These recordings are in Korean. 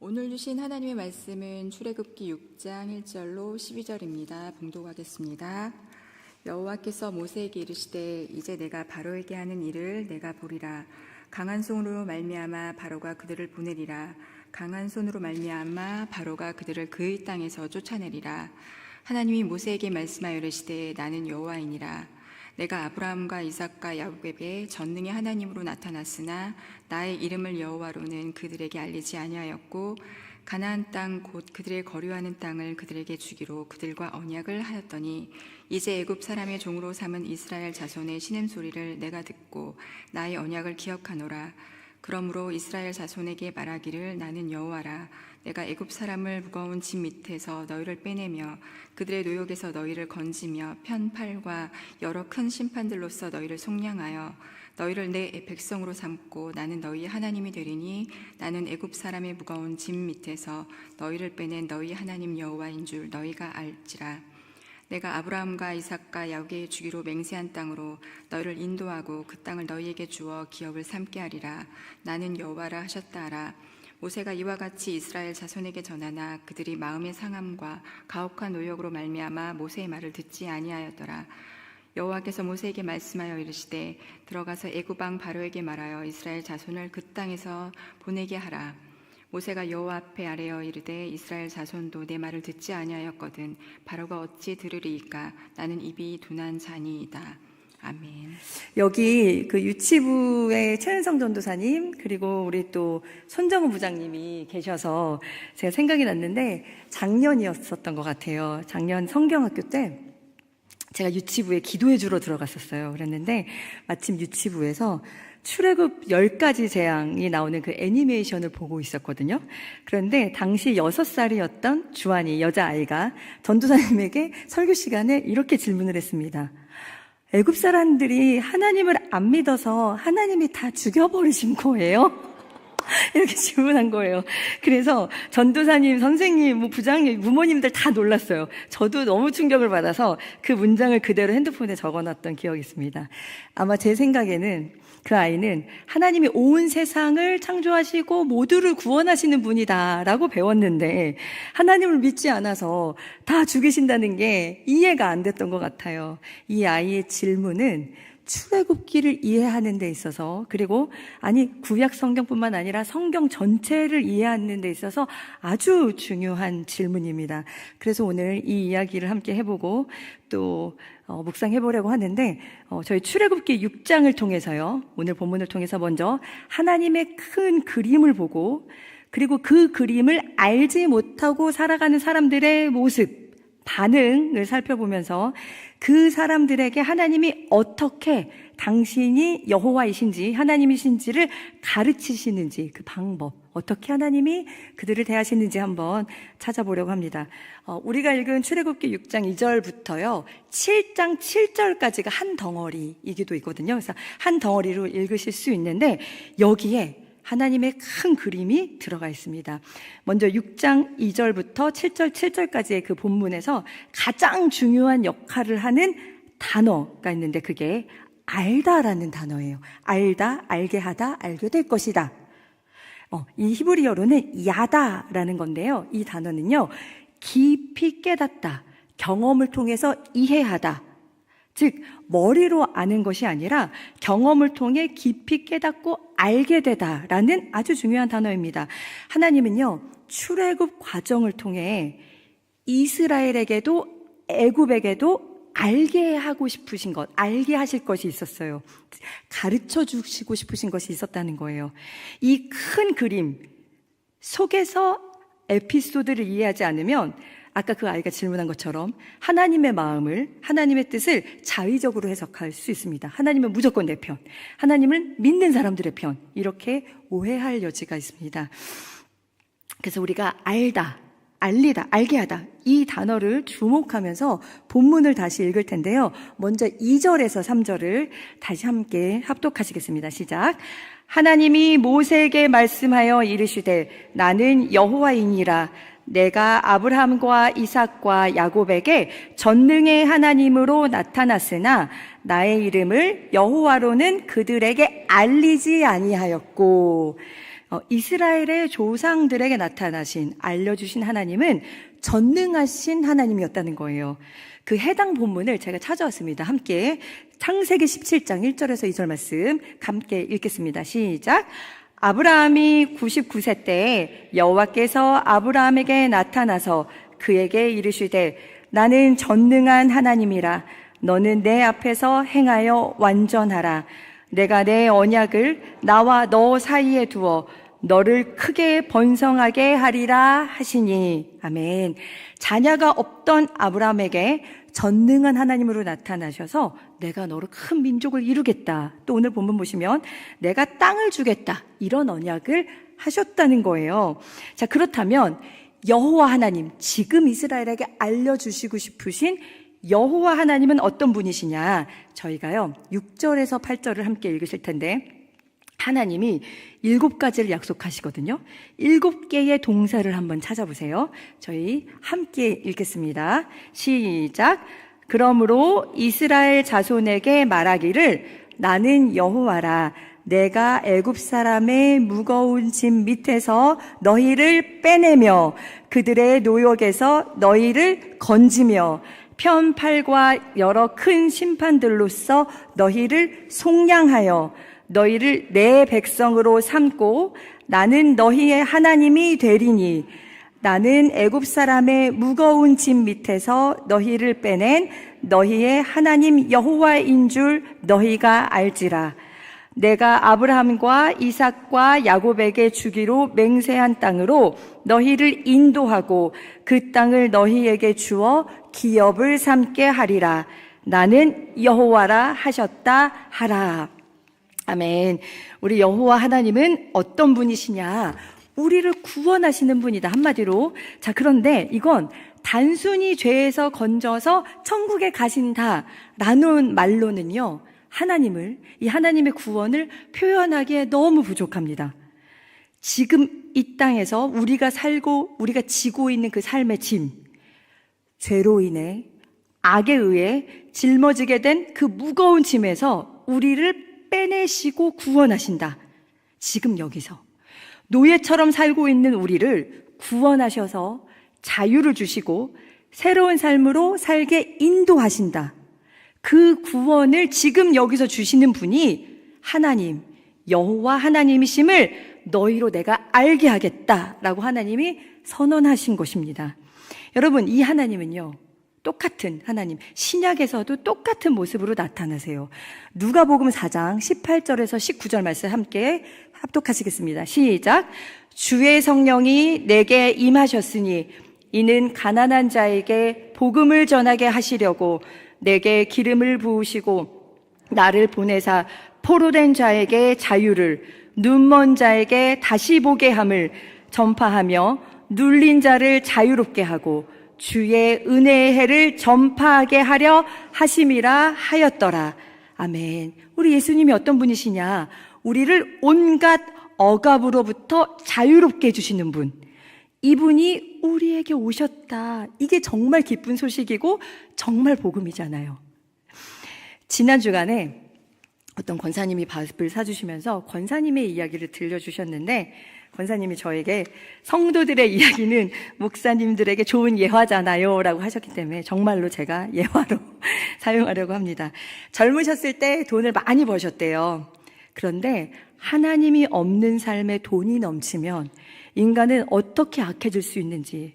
오늘 주신 하나님의 말씀은 출애굽기 6장 1절로 12절입니다. 봉독하겠습니다. 여호와께서 모세에게 이르시되 이제 내가 바로에게 하는 일을 내가 보리라. 강한 손으로 말미암아 바로가 그들을 보내리라. 강한 손으로 말미암아 바로가 그들을 그의 땅에서 쫓아내리라. 하나님이 모세에게 말씀하여 이르시되 나는 여호와이니라. 내가 아브라함과 이삭과 야곱에게 전능의 하나님으로 나타났으나 나의 이름을 여호와로는 그들에게 알리지 아니하였고 가나안 땅 곧 그들의 거류하는 땅을 그들에게 주기로 그들과 언약을 하였더니 이제 애굽 사람의 종으로 삼은 이스라엘 자손의 신음소리를 내가 듣고 나의 언약을 기억하노라. 그러므로 이스라엘 자손에게 말하기를 나는 여호와라. 내가 애굽 사람을 무거운 짐 밑에서 너희를 빼내며 그들의 노역에서 너희를 건지며 편팔과 여러 큰 심판들로서 너희를 속량하여 너희를 내 백성으로 삼고 나는 너희의 하나님이 되리니 나는 애굽 사람의 무거운 짐 밑에서 너희를 빼낸 너희 하나님 여호와인 줄 너희가 알지라. 내가 아브라함과 이삭과 야곱에게 주기로 맹세한 땅으로 너희를 인도하고 그 땅을 너희에게 주어 기업을 삼게 하리라. 나는 여호와라 하셨다 하라. 모세가 이와 같이 이스라엘 자손에게 전하나 그들이 마음의 상함과 가혹한 노역으로 말미암아 모세의 말을 듣지 아니하였더라. 여호와께서 모세에게 말씀하여 이르시되 들어가서 애굽 왕 바로에게 말하여 이스라엘 자손을 그 땅에서 보내게 하라. 모세가 여호와 앞에 아뢰어 이르되 이스라엘 자손도 내 말을 듣지 아니하였거든 바로가 어찌 들으리이까. 나는 입이 둔한 자니이다. 아멘. 여기 그 유치부의 최은성 전도사님 그리고 우리 또 손정우 부장님이 계셔서 제가 생각이 났는데 작년이었었던 것 같아요. 작년 성경학교 때 제가 유치부에 기도해 주러 들어갔었어요. 그랬는데 마침 유치부에서 출애굽 10가지 재앙이 나오는 그 애니메이션을 보고 있었거든요. 그런데 당시 6살이었던 주한이 여자아이가 전도사님에게 설교 시간에 이렇게 질문을 했습니다. 애굽 사람들이 하나님을 안 믿어서 하나님이 다 죽여버리신 거예요? 이렇게 질문한 거예요. 그래서 전도사님, 선생님, 부장님, 부모님들 다 놀랐어요. 저도 너무 충격을 받아서 그 문장을 그대로 핸드폰에 적어놨던 기억이 있습니다. 아마 제 생각에는 그 아이는 하나님이 온 세상을 창조하시고 모두를 구원하시는 분이다라고 배웠는데 하나님을 믿지 않아서 다 죽이신다는 게 이해가 안 됐던 것 같아요. 이 아이의 질문은 출애굽기를 이해하는 데 있어서 그리고 구약 성경뿐만 아니라 성경 전체를 이해하는 데 있어서 아주 중요한 질문입니다. 그래서 오늘 이 이야기를 함께 해보고 또 묵상해보려고 하는데 저희 출애굽기 6장을 통해서요. 오늘 본문을 통해서 먼저 하나님의 큰 그림을 보고 그리고 그 그림을 알지 못하고 살아가는 사람들의 모습 반응을 살펴보면서 그 사람들에게 하나님이 어떻게 당신이 여호와이신지 하나님이신지를 가르치시는지 그 방법 어떻게 하나님이 그들을 대하시는지 한번 찾아보려고 합니다. 우리가 읽은 출애굽기 6장 2절부터요 7장 7절까지가 한 덩어리이기도 있거든요. 그래서 한 덩어리로 읽으실 수 있는데 여기에 하나님의 큰 그림이 들어가 있습니다. 먼저 6장 2절부터 7절 7절까지의 그 본문에서 가장 중요한 역할을 하는 단어가 있는데 그게 알다라는 단어예요. 알다, 알게 하다, 알게 될 것이다. 이 히브리어로는 야다라는 건데요. 이 단어는요. 깊이 깨닫다, 경험을 통해서 이해하다. 즉 머리로 아는 것이 아니라 경험을 통해 깊이 깨닫고 알게 되다라는 아주 중요한 단어입니다. 하나님은요 출애굽 과정을 통해 이스라엘에게도 애굽에게도 알게 하고 싶으신 것, 알게 하실 것이 있었어요. 가르쳐 주시고 싶으신 것이 있었다는 거예요. 이 큰 그림 속에서 에피소드를 이해하지 않으면 아까 그 아이가 질문한 것처럼 하나님의 마음을, 하나님의 뜻을 자의적으로 해석할 수 있습니다. 하나님은 무조건 내 편, 하나님을 믿는 사람들의 편, 이렇게 오해할 여지가 있습니다. 그래서 우리가 알다, 알리다, 알게 하다 이 단어를 주목하면서 본문을 다시 읽을 텐데요. 먼저 2절에서 3절을 다시 함께 합독하시겠습니다. 시작. 하나님이 모세에게 말씀하여 이르시되 나는 여호와이니라. 내가 아브라함과 이삭과 야곱에게 전능의 하나님으로 나타났으나 나의 이름을 여호와로는 그들에게 알리지 아니하였고 이스라엘의 조상들에게 나타나신, 알려주신 하나님은 전능하신 하나님이었다는 거예요. 그 해당 본문을 제가 찾아왔습니다. 함께 창세기 17장 1절에서 2절 말씀 함께 읽겠습니다. 시작. 아브라함이 99세 때에 여호와께서 아브라함에게 나타나서 그에게 이르시되 나는 전능한 하나님이라. 너는 내 앞에서 행하여 완전하라. 내가 내 언약을 나와 너 사이에 두어 너를 크게 번성하게 하리라 하시니. 아멘. 자녀가 없던 아브라함에게 전능한 하나님으로 나타나셔서 내가 너로 큰 민족을 이루겠다. 또 오늘 본문 보시면 내가 땅을 주겠다. 이런 언약을 하셨다는 거예요. 자, 그렇다면 여호와 하나님, 지금 이스라엘에게 알려주시고 싶으신 여호와 하나님은 어떤 분이시냐? 저희가요 6절에서 8절을 함께 읽으실 텐데, 하나님이 7가지를 약속하시거든요. 7개의 동사를 한번 찾아보세요. 저희 함께 읽겠습니다. 시작. 그러므로 이스라엘 자손에게 말하기를 나는 여호와라. 내가 애굽 사람의 무거운 짐 밑에서 너희를 빼내며 그들의 노역에서 너희를 건지며 편팔과 여러 큰 심판들로서 너희를 속량하여 너희를 내 백성으로 삼고 나는 너희의 하나님이 되리니 나는 애굽 사람의 무거운 짐 밑에서 너희를 빼낸 너희의 하나님 여호와인 줄 너희가 알지라. 내가 아브라함과 이삭과 야곱에게 주기로 맹세한 땅으로 너희를 인도하고 그 땅을 너희에게 주어 기업을 삼게 하리라. 나는 여호와라 하셨다 하라. 아멘. 우리 여호와 하나님은 어떤 분이시냐? 우리를 구원하시는 분이다. 한마디로. 자, 그런데 이건 단순히 죄에서 건져서 천국에 가신다라는 말로는요, 이 하나님의 구원을 표현하기에 너무 부족합니다. 지금 이 땅에서 우리가 지고 있는 그 삶의 짐, 죄로 인해, 악에 의해 짊어지게 된 그 무거운 짐에서 우리를 빼내시고 구원하신다. 지금 여기서 노예처럼 살고 있는 우리를 구원하셔서 자유를 주시고 새로운 삶으로 살게 인도하신다. 그 구원을 지금 여기서 주시는 분이 하나님, 여호와 하나님이심을 너희로 내가 알게 하겠다라고 하나님이 선언하신 것입니다. 여러분, 이 하나님은요, 똑같은 하나님, 신약에서도 똑같은 모습으로 나타나세요. 누가복음 4장 18절에서 19절 말씀 함께 합독하시겠습니다. 시작. 주의 성령이 내게 임하셨으니 이는 가난한 자에게 복음을 전하게 하시려고 내게 기름을 부으시고 나를 보내사 포로된 자에게 자유를, 눈먼 자에게 다시 보게 함을 전파하며 눌린 자를 자유롭게 하고 주의 은혜의 해를 전파하게 하려 하심이라 하였더라. 아멘. 우리 예수님이 어떤 분이시냐? 우리를 온갖 억압으로부터 자유롭게 해주시는 분. 이분이 우리에게 오셨다. 이게 정말 기쁜 소식이고 정말 복음이잖아요. 지난 주간에 어떤 권사님이 밥을 사주시면서 권사님의 이야기를 들려주셨는데, 권사님이 저에게 성도들의 이야기는 목사님들에게 좋은 예화잖아요 라고 하셨기 때문에 정말로 제가 예화로 사용하려고 합니다. 젊으셨을 때 돈을 많이 버셨대요. 그런데 하나님이 없는 삶에 돈이 넘치면 인간은 어떻게 악해질 수 있는지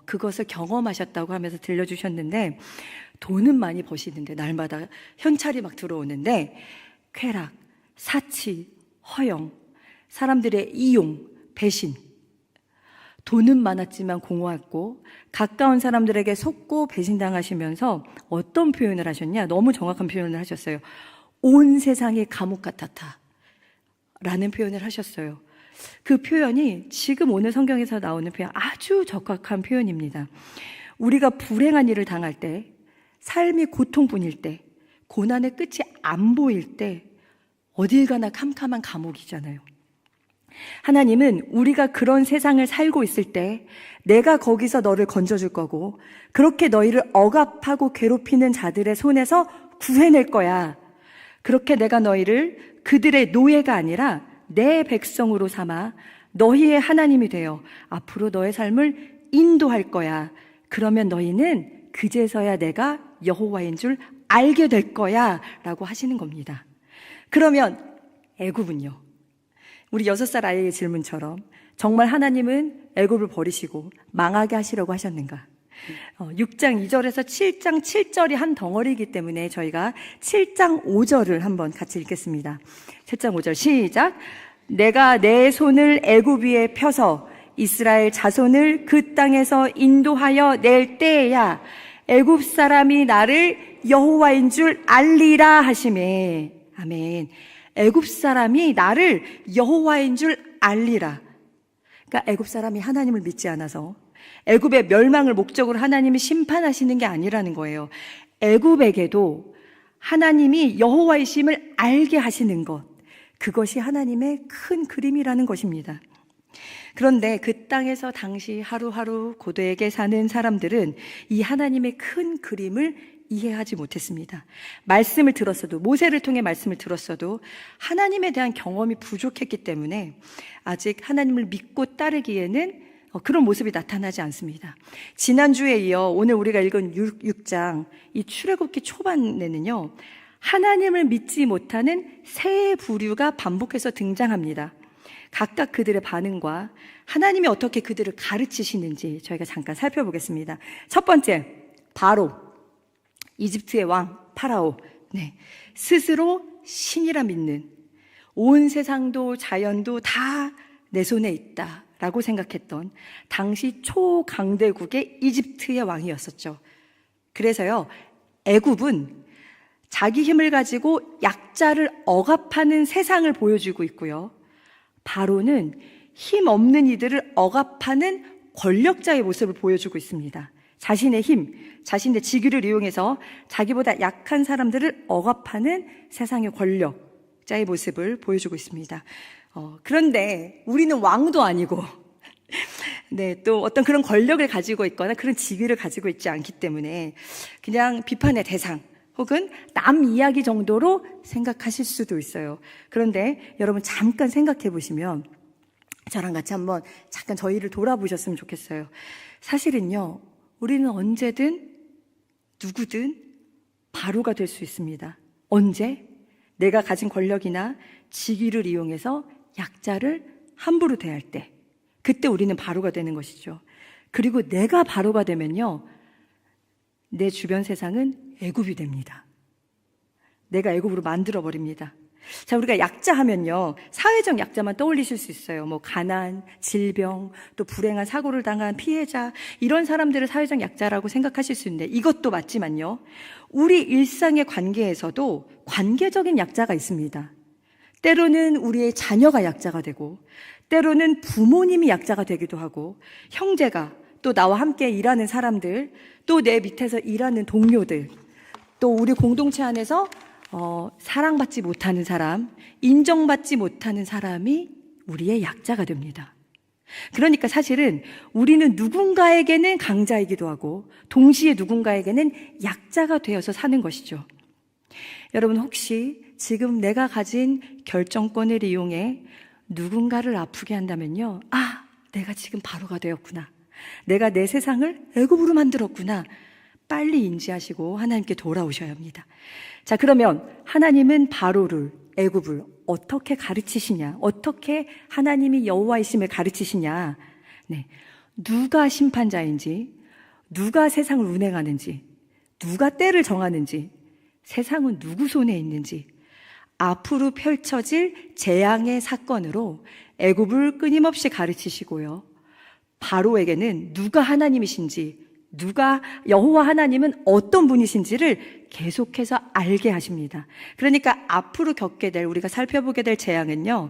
그것을 경험하셨다고 하면서 들려주셨는데, 돈은 많이 버시는데 날마다 현찰이 막 들어오는데 쾌락, 사치, 허영, 사람들의 이용, 배신, 돈은 많았지만 공허했고 가까운 사람들에게 속고 배신당하시면서 어떤 표현을 하셨냐? 너무 정확한 표현을 하셨어요. 온 세상이 감옥 같았다 라는 표현을 하셨어요. 그 표현이 지금 오늘 성경에서 나오는 표현, 아주 적확한 표현입니다. 우리가 불행한 일을 당할 때, 삶이 고통뿐일 때, 고난의 끝이 안 보일 때 어딜 가나 캄캄한 감옥이잖아요. 하나님은 우리가 그런 세상을 살고 있을 때 내가 거기서 너를 건져줄 거고, 그렇게 너희를 억압하고 괴롭히는 자들의 손에서 구해낼 거야. 그렇게 내가 너희를 그들의 노예가 아니라 내 백성으로 삼아 너희의 하나님이 되어 앞으로 너의 삶을 인도할 거야. 그러면 너희는 그제서야 내가 여호와인 줄 알게 될 거야 라고 하시는 겁니다. 그러면 애굽은요? 우리 6살 아이의 질문처럼 정말 하나님은 애굽을 버리시고 망하게 하시려고 하셨는가? 6장 2절에서 7장 7절이 한 덩어리이기 때문에 저희가 7장 5절을 한번 같이 읽겠습니다. 7장 5절 시작. 내가 내 손을 애굽 위에 펴서 이스라엘 자손을 그 땅에서 인도하여 낼 때에야 애굽 사람이 나를 여호와인 줄 알리라 하시매. 아멘. 애굽 사람이 나를 여호와인 줄 알리라. 그러니까 애굽 사람이 하나님을 믿지 않아서 애굽의 멸망을 목적으로 하나님이 심판하시는 게 아니라는 거예요. 애굽에게도 하나님이 여호와이심을 알게 하시는 것, 그것이 하나님의 큰 그림이라는 것입니다. 그런데 그 땅에서 당시 하루하루 고되게 사는 사람들은 이 하나님의 큰 그림을 이해하지 못했습니다. 말씀을 들었어도, 모세를 통해 말씀을 들었어도 하나님에 대한 경험이 부족했기 때문에 아직 하나님을 믿고 따르기에는 그런 모습이 나타나지 않습니다. 지난주에 이어 오늘 우리가 읽은 6장, 이 출애굽기 초반에는요, 하나님을 믿지 못하는 세 부류가 반복해서 등장합니다. 각각 그들의 반응과 하나님이 어떻게 그들을 가르치시는지 저희가 잠깐 살펴보겠습니다. 첫 번째, 바로, 이집트의 왕 파라오. 네, 스스로 신이라 믿는, 온 세상도 자연도 다 내 손에 있다라고 생각했던 당시 초강대국의 이집트의 왕이었었죠. 그래서요, 애굽은 자기 힘을 가지고 약자를 억압하는 세상을 보여주고 있고요, 바로는 힘 없는 이들을 억압하는 권력자의 모습을 보여주고 있습니다. 자신의 힘, 자신의 직위를 이용해서 자기보다 약한 사람들을 억압하는 세상의 권력자의 모습을 보여주고 있습니다. 그런데 우리는 왕도 아니고 네, 또 어떤 그런 권력을 가지고 있거나 그런 직위를 가지고 있지 않기 때문에 그냥 비판의 대상 혹은 남 이야기 정도로 생각하실 수도 있어요. 그런데 여러분 잠깐 생각해 보시면, 저랑 같이 한번 잠깐 저희를 돌아보셨으면 좋겠어요. 사실은요, 우리는 언제든 누구든 바로가 될 수 있습니다. 언제? 내가 가진 권력이나 직위를 이용해서 약자를 함부로 대할 때, 그때 우리는 바로가 되는 것이죠. 그리고 내가 바로가 되면요, 내 주변 세상은 애굽이 됩니다. 내가 애굽으로 만들어버립니다. 자, 우리가 약자 하면요, 사회적 약자만 떠올리실 수 있어요. 뭐 가난, 질병, 또 불행한 사고를 당한 피해자, 이런 사람들을 사회적 약자라고 생각하실 수 있는데, 이것도 맞지만요, 우리 일상의 관계에서도 관계적인 약자가 있습니다. 때로는 우리의 자녀가 약자가 되고, 때로는 부모님이 약자가 되기도 하고, 형제가, 또 나와 함께 일하는 사람들, 또 내 밑에서 일하는 동료들, 또 우리 공동체 안에서 사랑받지 못하는 사람, 인정받지 못하는 사람이 우리의 약자가 됩니다. 그러니까 사실은 우리는 누군가에게는 강자이기도 하고 동시에 누군가에게는 약자가 되어서 사는 것이죠. 여러분, 혹시 지금 내가 가진 결정권을 이용해 누군가를 아프게 한다면요, 아, 내가 지금 바로가 되었구나, 내가 내 세상을 애굽으로 만들었구나, 빨리 인지하시고 하나님께 돌아오셔야 합니다. 자, 그러면 하나님은 바로를, 애굽을 어떻게 가르치시냐, 어떻게 하나님이 여호와이심을 가르치시냐. 네, 누가 심판자인지, 누가 세상을 운행하는지, 누가 때를 정하는지, 세상은 누구 손에 있는지, 앞으로 펼쳐질 재앙의 사건으로 애굽을 끊임없이 가르치시고요, 바로에게는 누가 하나님이신지, 누가 여호와 하나님은 어떤 분이신지를 계속해서 알게 하십니다. 그러니까 앞으로 겪게 될, 우리가 살펴보게 될 재앙은요,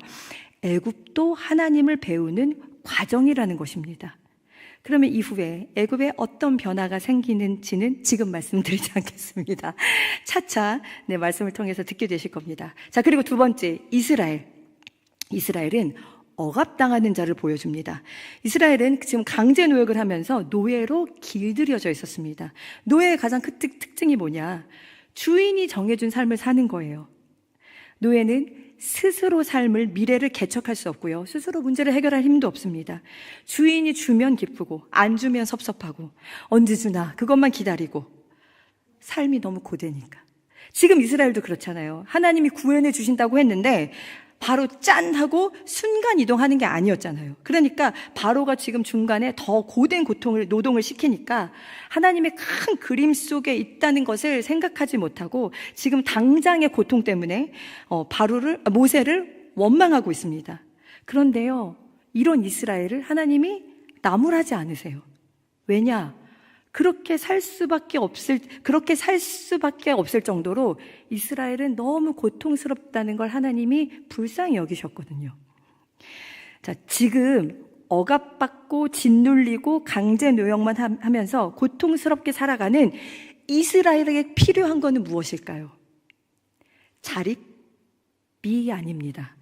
애굽도 하나님을 배우는 과정이라는 것입니다. 그러면 이후에 애굽에 어떤 변화가 생기는지는 지금 말씀드리지 않겠습니다. 차차 네, 말씀을 통해서 듣게 되실 겁니다. 자, 그리고 두 번째, 이스라엘. 이스라엘은 억압당하는 자를 보여줍니다. 이스라엘은 지금 강제 노역을 하면서 노예로 길들여져 있었습니다. 노예의 가장 큰 특징이 뭐냐? 주인이 정해준 삶을 사는 거예요. 노예는 스스로 삶을, 미래를 개척할 수 없고요. 스스로 문제를 해결할 힘도 없습니다. 주인이 주면 기쁘고 안 주면 섭섭하고 언제 주나 그것만 기다리고 삶이 너무 고되니까. 지금 이스라엘도 그렇잖아요. 하나님이 구원해 주신다고 했는데 바로 짠 하고 순간 이동하는 게 아니었잖아요. 그러니까 바로가 지금 중간에 더 고된 노동을 시키니까 하나님의 큰 그림 속에 있다는 것을 생각하지 못하고 지금 당장의 고통 때문에 모세를 원망하고 있습니다. 그런데요, 이런 이스라엘을 하나님이 나무라지 않으세요. 왜냐? 그렇게 살 수밖에 없을 정도로 이스라엘은 너무 고통스럽다는 걸 하나님이 불쌍히 여기셨거든요. 자, 지금 억압받고 짓눌리고 강제 노역만 하면서 고통스럽게 살아가는 이스라엘에게 필요한 것은 무엇일까요? 자립이 아닙니다.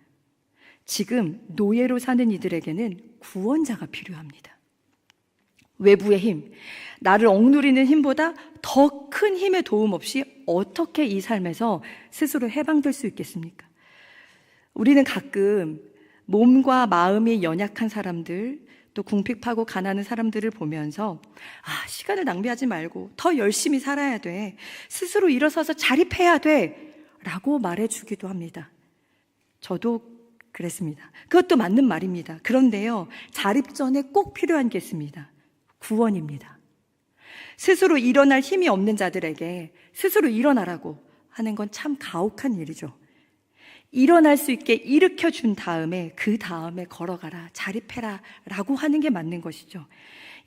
지금 노예로 사는 이들에게는 구원자가 필요합니다. 외부의 힘, 나를 억누르는 힘보다 더 큰 힘의 도움 없이 어떻게 이 삶에서 스스로 해방될 수 있겠습니까? 우리는 가끔 몸과 마음이 연약한 사람들, 또 궁핍하고 가난한 사람들을 보면서 시간을 낭비하지 말고 더 열심히 살아야 돼, 스스로 일어서서 자립해야 돼 라고 말해주기도 합니다. 저도 그랬습니다. 그것도 맞는 말입니다. 그런데요, 자립 전에 꼭 필요한 게 있습니다. 구원입니다. 스스로 일어날 힘이 없는 자들에게 스스로 일어나라고 하는 건 참 가혹한 일이죠. 일어날 수 있게 일으켜 준 다음에 그 다음에 걸어가라, 자립해라 라고 하는 게 맞는 것이죠.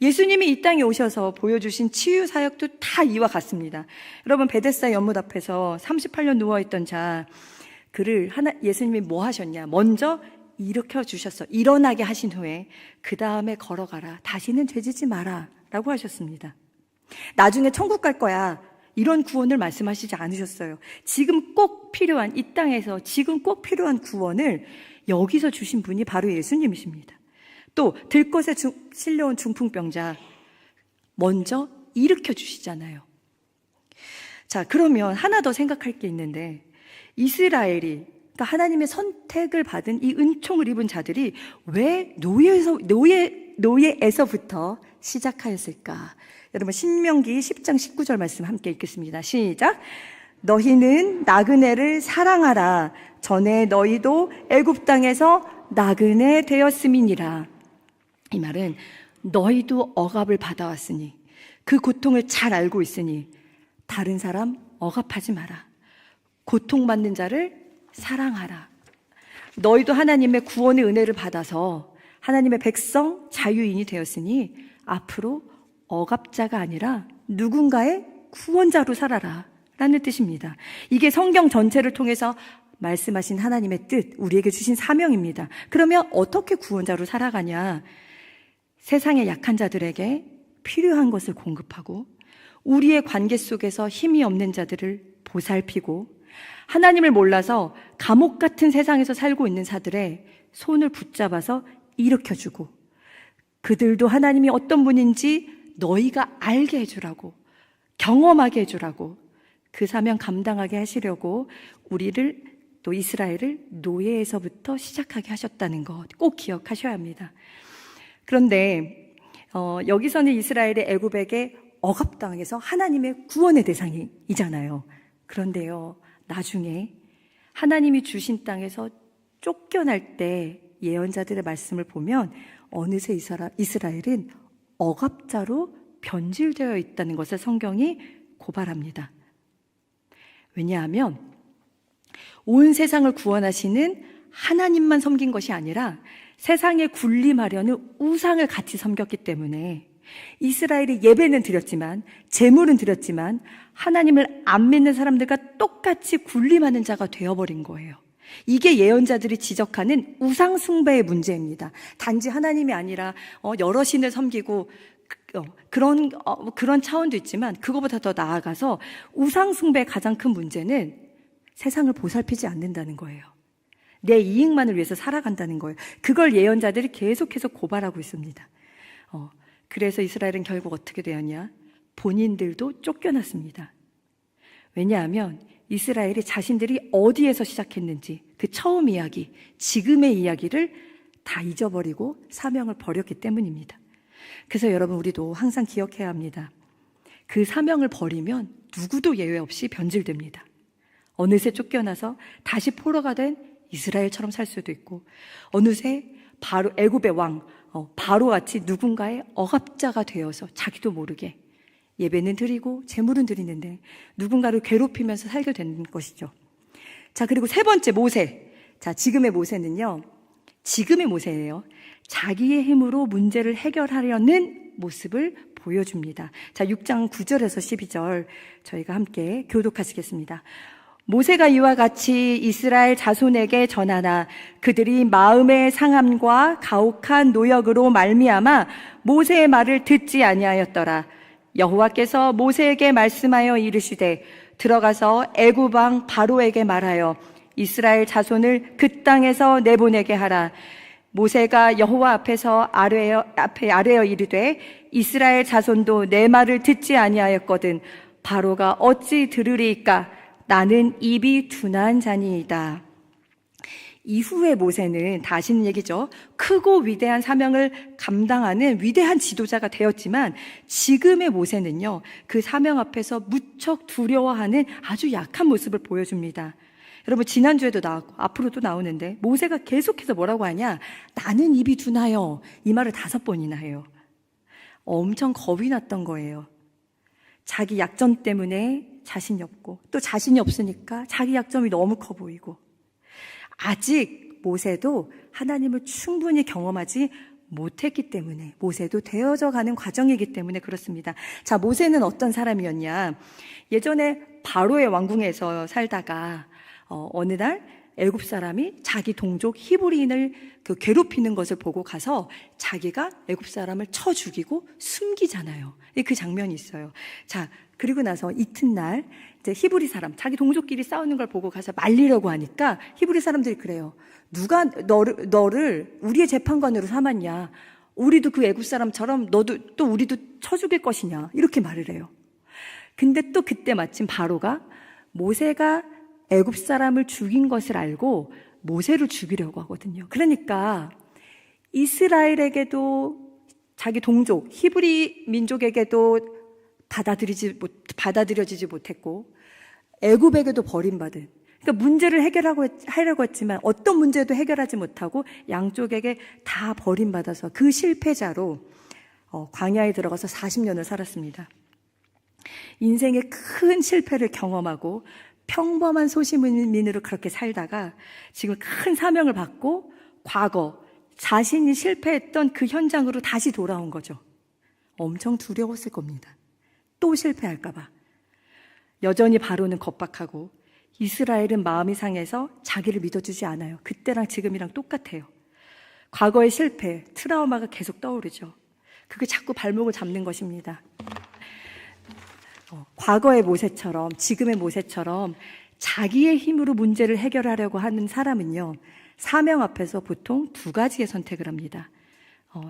예수님이 이 땅에 오셔서 보여주신 치유 사역도 다 이와 같습니다. 여러분, 베데스다 연못 앞에서 38년 누워있던 자, 그를 예수님이 뭐 하셨냐? 먼저 일으켜 주셨어. 일어나게 하신 후에 그 다음에 걸어가라, 다시는 죄짓지 마라 라고 하셨습니다. 나중에 천국 갈 거야, 이런 구원을 말씀하시지 않으셨어요. 지금 꼭 필요한, 이 땅에서 지금 꼭 필요한 구원을 여기서 주신 분이 바로 예수님이십니다. 또 들것에 실려온 중풍병자 먼저 일으켜 주시잖아요. 자, 그러면 하나 더 생각할 게 있는데, 이스라엘이, 그러니까 하나님의 선택을 받은 이 은총을 입은 자들이 왜 노예에서부터 시작하였을까? 여러분, 신명기 10장 19절 말씀 함께 읽겠습니다. 시작. 너희는 나그네를 사랑하라. 전에 너희도 애굽 땅에서 나그네 되었음이니라. 이 말은 너희도 억압을 받아왔으니, 그 고통을 잘 알고 있으니 다른 사람 억압하지 마라. 고통받는 자를 사랑하라. 너희도 하나님의 구원의 은혜를 받아서 하나님의 백성, 자유인이 되었으니 앞으로 억압자가 아니라 누군가의 구원자로 살아라 라는 뜻입니다. 이게 성경 전체를 통해서 말씀하신 하나님의 뜻, 우리에게 주신 사명입니다. 그러면 어떻게 구원자로 살아가냐? 세상의 약한 자들에게 필요한 것을 공급하고, 우리의 관계 속에서 힘이 없는 자들을 보살피고, 하나님을 몰라서 감옥 같은 세상에서 살고 있는 자들의 손을 붙잡아서 일으켜주고, 그들도 하나님이 어떤 분인지 너희가 알게 해주라고, 경험하게 해주라고, 그 사명 감당하게 하시려고 우리를, 또 이스라엘을 노예에서부터 시작하게 하셨다는 것 꼭 기억하셔야 합니다. 그런데 여기서는 이스라엘의 애굽에게 억압당해서 하나님의 구원의 대상이잖아요. 그런데요, 나중에 하나님이 주신 땅에서 쫓겨날 때 예언자들의 말씀을 보면 어느새 이스라엘은 억압자로 변질되어 있다는 것을 성경이 고발합니다. 왜냐하면 온 세상을 구원하시는 하나님만 섬긴 것이 아니라 세상에 군림하려는 우상을 같이 섬겼기 때문에 이스라엘이 예배는 드렸지만, 제물은 드렸지만 하나님을 안 믿는 사람들과 똑같이 군림하는 자가 되어버린 거예요. 이게 예언자들이 지적하는 우상 숭배의 문제입니다. 단지 하나님이 아니라 여러 신을 섬기고 그런 차원도 있지만, 그거보다 더 나아가서 우상 숭배의 가장 큰 문제는 세상을 보살피지 않는다는 거예요. 내 이익만을 위해서 살아간다는 거예요. 그걸 예언자들이 계속해서 고발하고 있습니다. 그래서 이스라엘은 결국 어떻게 되었냐? 본인들도 쫓겨났습니다. 왜냐하면 이스라엘이 자신들이 어디에서 시작했는지 그 처음 이야기, 지금의 이야기를 다 잊어버리고 사명을 버렸기 때문입니다. 그래서 여러분, 우리도 항상 기억해야 합니다. 그 사명을 버리면 누구도 예외 없이 변질됩니다. 어느새 쫓겨나서 다시 포로가 된 이스라엘처럼 살 수도 있고, 어느새 바로 애굽의 왕 바로같이 누군가의 억압자가 되어서 자기도 모르게 예배는 드리고 제물은 드리는데 누군가를 괴롭히면서 살게 되는 것이죠. 자, 그리고 세 번째, 모세. 자, 지금의 모세는요, 지금의 모세예요. 자기의 힘으로 문제를 해결하려는 모습을 보여줍니다. 자, 6장 9절에서 12절 저희가 함께 교독하시겠습니다. 모세가 이와 같이 이스라엘 자손에게 전하나 그들이 마음의 상함과 가혹한 노역으로 말미암아 모세의 말을 듣지 아니하였더라. 여호와께서 모세에게 말씀하여 이르시되 들어가서 애굽 왕 바로에게 말하여 이스라엘 자손을 그 땅에서 내보내게 하라. 모세가 여호와 앞에서 아뢰어 이르되 이스라엘 자손도 내 말을 듣지 아니하였거든 바로가 어찌 들으리이까? 나는 입이 둔한 자니이다. 이후에 모세는 다시는 얘기죠. 크고 위대한 사명을 감당하는 위대한 지도자가 되었지만 지금의 모세는요, 그 사명 앞에서 무척 두려워하는 아주 약한 모습을 보여줍니다. 여러분, 지난주에도 나왔고 앞으로도 나오는데 모세가 계속해서 뭐라고 하냐? 나는 입이 둔하여. 이 말을 5번이나 해요. 엄청 겁이 났던 거예요. 자기 약점 때문에 자신이 없고, 또 자신이 없으니까 자기 약점이 너무 커 보이고, 아직 모세도 하나님을 충분히 경험하지 못했기 때문에, 모세도 되어져 가는 과정이기 때문에 그렇습니다. 자, 모세는 어떤 사람이었냐? 예전에 바로의 왕궁에서 살다가 어느 날 애굽 사람이 자기 동족 히브리인을 괴롭히는 것을 보고 가서 자기가 애굽 사람을 쳐 죽이고 숨기잖아요. 그 장면이 있어요. 자, 그리고 나서 이튿날 이제 히브리 사람, 자기 동족끼리 싸우는 걸 보고 가서 말리려고 하니까 히브리 사람들이 그래요. 누가 너를 우리의 재판관으로 삼았냐? 우리도 그 애굽 사람처럼 너도 또 우리도 쳐 죽일 것이냐? 이렇게 말을 해요. 근데 또 그때 마침 바로가 모세가 애굽 사람을 죽인 것을 알고 모세를 죽이려고 하거든요. 그러니까 이스라엘에게도 자기 동족 히브리 민족에게도 받아들여지지 못했고 애굽에게도 버림받은, 그러니까 문제를 하려고 했지만 어떤 문제도 해결하지 못하고 양쪽에게 다 버림받아서 그 실패자로 광야에 들어가서 40년을 살았습니다. 인생의 큰 실패를 경험하고 평범한 소시민으로 그렇게 살다가 지금 큰 사명을 받고 과거 자신이 실패했던 그 현장으로 다시 돌아온 거죠. 엄청 두려웠을 겁니다. 또 실패할까 봐. 여전히 바로는 겁박하고 이스라엘은 마음이 상해서 자기를 믿어주지 않아요. 그때랑 지금이랑 똑같아요. 과거의 실패, 트라우마가 계속 떠오르죠. 그게 자꾸 발목을 잡는 것입니다. 과거의 모세처럼, 지금의 모세처럼 자기의 힘으로 문제를 해결하려고 하는 사람은요, 사명 앞에서 보통 2가지의 선택을 합니다.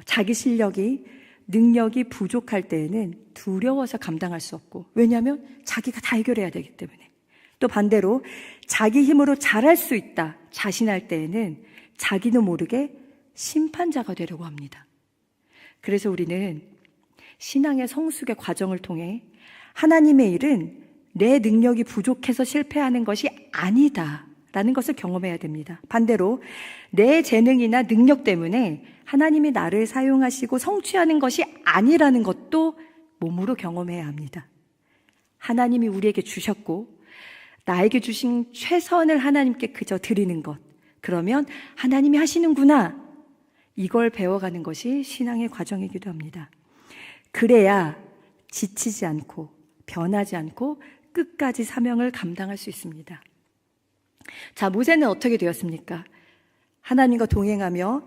자기 실력이, 능력이 부족할 때에는 두려워서 감당할 수 없고, 왜냐하면 자기가 다 해결해야 되기 때문에. 또 반대로 자기 힘으로 잘할 수 있다 자신할 때에는 자기도 모르게 심판자가 되려고 합니다. 그래서 우리는 신앙의 성숙의 과정을 통해 하나님의 일은 내 능력이 부족해서 실패하는 것이 아니다라는 것을 경험해야 됩니다. 반대로 내 재능이나 능력 때문에 하나님이 나를 사용하시고 성취하는 것이 아니라는 것도 몸으로 경험해야 합니다. 하나님이 우리에게 주셨고 나에게 주신 최선을 하나님께 그저 드리는 것, 그러면 하나님이 하시는구나, 이걸 배워가는 것이 신앙의 과정이기도 합니다. 그래야 지치지 않고 변하지 않고 끝까지 사명을 감당할 수 있습니다. 자, 모세는 어떻게 되었습니까? 하나님과 동행하며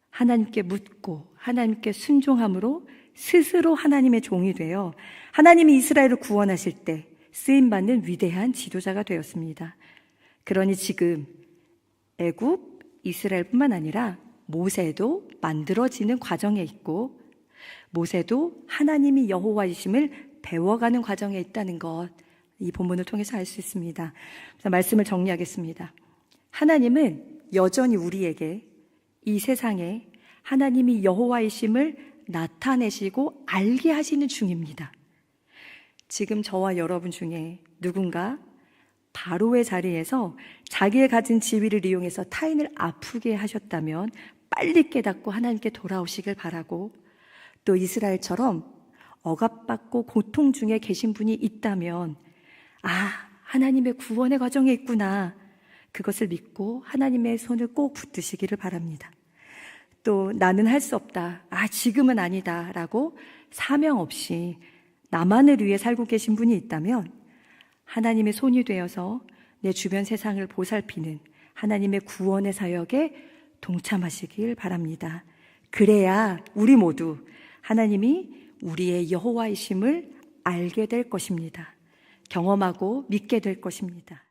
하나님께 묻고 하나님께 순종함으로 스스로 하나님의 종이 되어 하나님이 이스라엘을 구원하실 때 쓰임받는 위대한 지도자가 되었습니다. 그러니 지금 애굽, 이스라엘뿐만 아니라 모세도 만들어지는 과정에 있고 모세도 하나님이 여호와이심을 배워가는 과정에 있다는 것, 이 본문을 통해서 알 수 있습니다. 그래서 말씀을 정리하겠습니다. 하나님은 여전히 우리에게 이 세상에 하나님이 여호와이심을 나타내시고 알게 하시는 중입니다. 지금 저와 여러분 중에 누군가 바로의 자리에서 자기의 가진 지위를 이용해서 타인을 아프게 하셨다면 빨리 깨닫고 하나님께 돌아오시길 바라고, 또 이스라엘처럼 억압받고 고통 중에 계신 분이 있다면 하나님의 구원의 과정에 있구나, 그것을 믿고 하나님의 손을 꼭 붙드시기를 바랍니다. 또 나는 할 수 없다, 지금은 아니다 라고 사명 없이 나만을 위해 살고 계신 분이 있다면 하나님의 손이 되어서 내 주변 세상을 보살피는 하나님의 구원의 사역에 동참하시길 바랍니다. 그래야 우리 모두 하나님이 우리의 여호와이심을 알게 될 것입니다. 경험하고 믿게 될 것입니다.